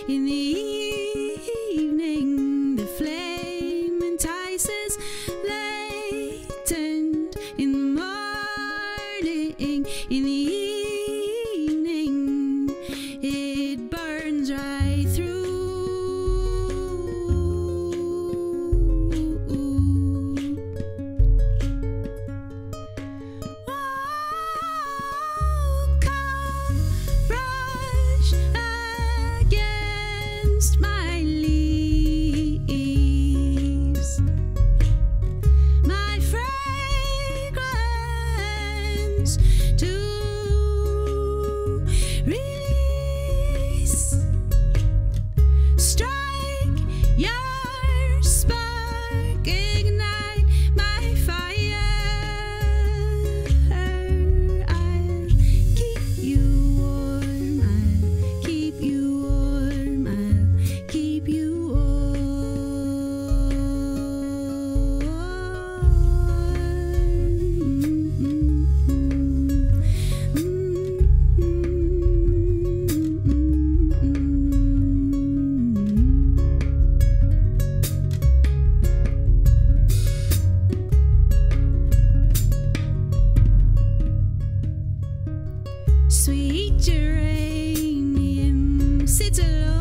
In the evening, the flame entices, latent in the morning. In the evening, it burns right through. My leaves, my fragrance to release. Strike your spark, ignite my fire. I'll keep you warm, I'll keep you warm, I'll keep you warm. Sweet geranium sits alone.